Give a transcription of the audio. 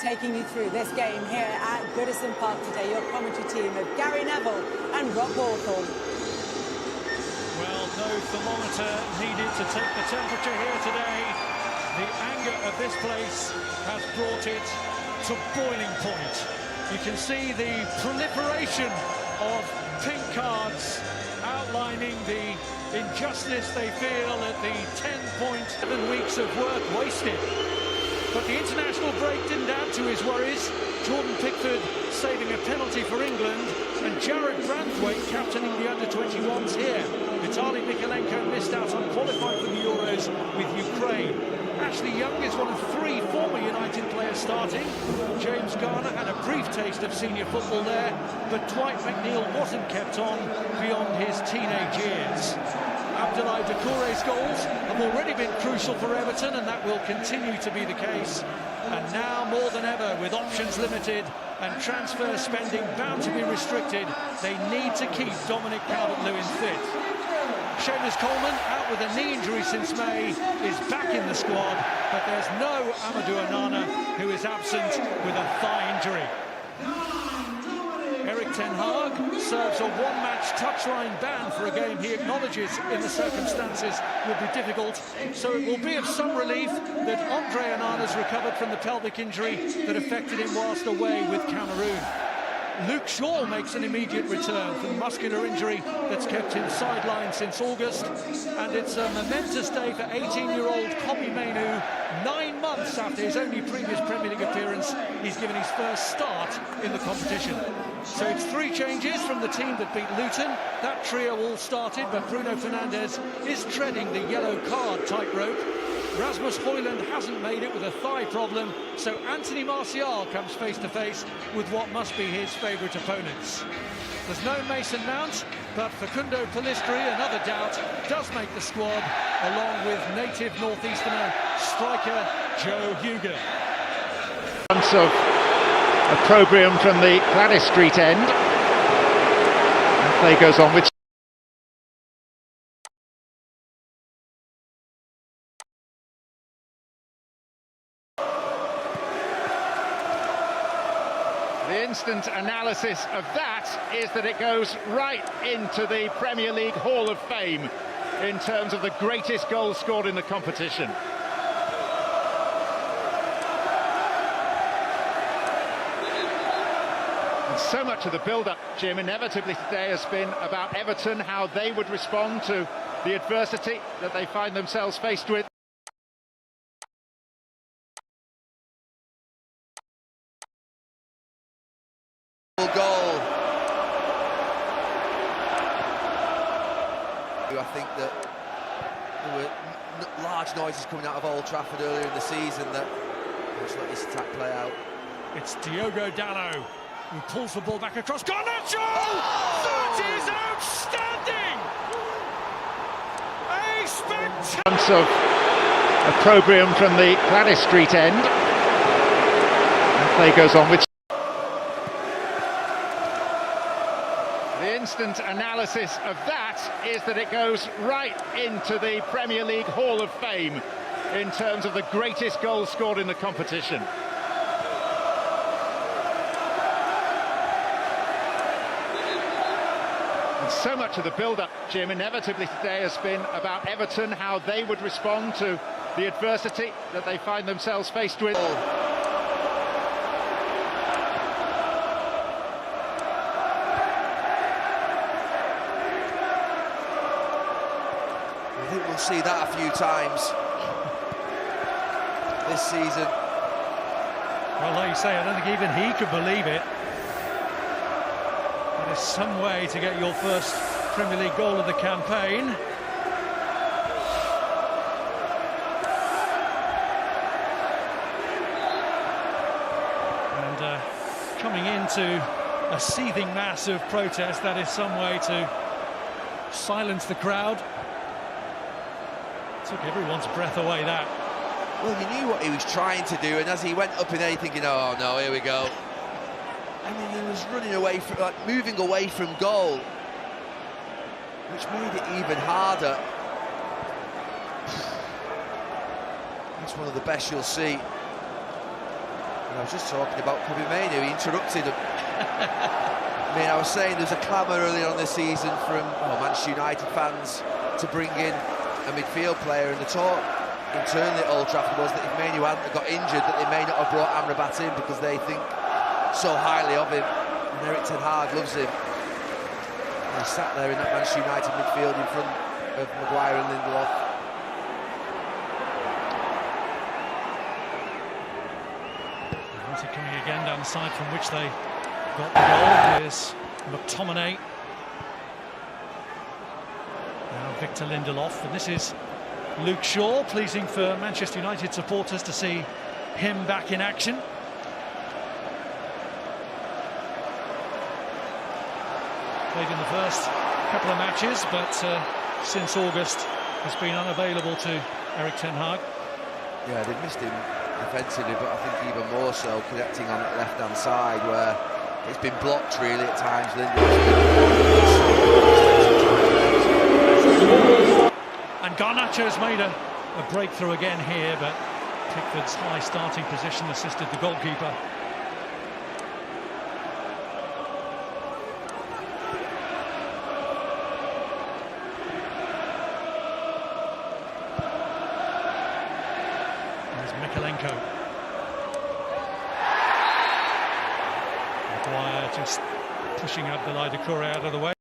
taking you through this game here at Goodison Park today. Your commentary team of Gary Neville and Rob Hawthorne. Well, no thermometer needed to take the temperature here today. The anger of this place has brought it to boiling point. You can see the proliferation of pink cards outlining the injustice they feel at the 10.7 weeks of work wasted. But the international break didn't add to his worries. Jordan Pickford saving a penalty for England, and Jared Branthwaite captaining the under-21s here. Vitaly Mykolenko missed out on qualifying for the Euros with Ukraine. Ashley Young is one of 3 former United players starting. James Garner had a brief taste of senior football there, but Dwight McNeil wasn't kept on beyond his teenage years. Abdoulaye Doucouré's goals have already been crucial for Everton, and that will continue to be the case. And now, more than ever, with options limited and transfer spending bound to be restricted, they need to keep Dominic Calvert-Lewin fit. Seamus Coleman, out with a knee injury since May, is back in the squad, but there's no Amadou Onana, who is absent with a thigh injury. Erik ten Hag serves a one-match touchline ban for a game he acknowledges in the circumstances will be difficult, so it will be of some relief that Andre Onana's recovered from the pelvic injury that affected him whilst away with Cameroon. Luke Shaw makes an immediate return from the muscular injury that's kept him sidelined since August, and it's a momentous day for 18-year-old Kobbie Mainoo. 9 months after his only previous Premier League appearance, he's given his first start in the competition. So it's 3 changes from the team that beat Luton. That trio all started, but Bruno Fernandes is treading the yellow card tightrope. Rasmus Højlund hasn't made it with a thigh problem, so Anthony Martial comes face-to-face with what must be his favourite opponents. There's no Mason Mount, but Facundo Pellistri, another doubt, does make the squad, along with native northeasterner striker Joe Hugo. Of opprobrium from the Gladys Street end. And play goes on with the instant analysis of that is that it goes right into the Premier League Hall of Fame in terms of the greatest goals scored in the competition. And so much of the build-up, Jim, inevitably today has been about Everton, how they would respond to the adversity that they find themselves faced with. Goal. I think that there were large noises coming out of Old Trafford earlier in the season that let's let this attack play out. It's Diogo Dalot who pulls the ball back across. Garnacho! Oh! That is outstanding! A spectacular of opprobrium from the Gladys Street end. And play goes on with the instant analysis of that is that it goes right into the Premier League Hall of Fame in terms of the greatest goals scored in the competition. And so much of the build-up, Jim, inevitably today has been about Everton, how they would respond to the adversity that they find themselves faced with. I think we'll see that a few times this season. Well, like you say, I don't think even he could believe it. There's some way to get your first Premier League goal of the campaign. And coming into a seething mass of protest, that is some way to silence the crowd. Took everyone's breath away, that. Well, you knew what he was trying to do, and as he went up in there, you're thinking, oh no, here we go. I mean, he was running away from, like, moving away from goal, which made it even harder. That's one of the best you'll see. I was just talking about Kobe Mainoo, he interrupted him. I mean, I was saying there's a clamour earlier on this season from Manchester United fans to bring in a midfield player, and the talk internally at Old Trafford was that if Mainoo hadn't got injured, that they may not have brought Amrabat in because they think so highly of him, and Erik ten Hag loves him. And he sat there in that Manchester United midfield in front of Maguire and Lindelof. Coming again down the side from which they got the goal. Here's McTominay. Now Victor Lindelof, and this is Luke Shaw. Pleasing for Manchester United supporters to see him back in action. Played in the first couple of matches, but since August has been unavailable to Erik ten Hag. Yeah, they've missed him defensively, but I think even more so connecting on the left-hand side where it's been blocked really at times. And Garnacho's made a breakthrough again here, but Pickford's high starting position assisted the goalkeeper. Mikalenko. Maguire just pushing Abdoulaye Doucouré out of the way.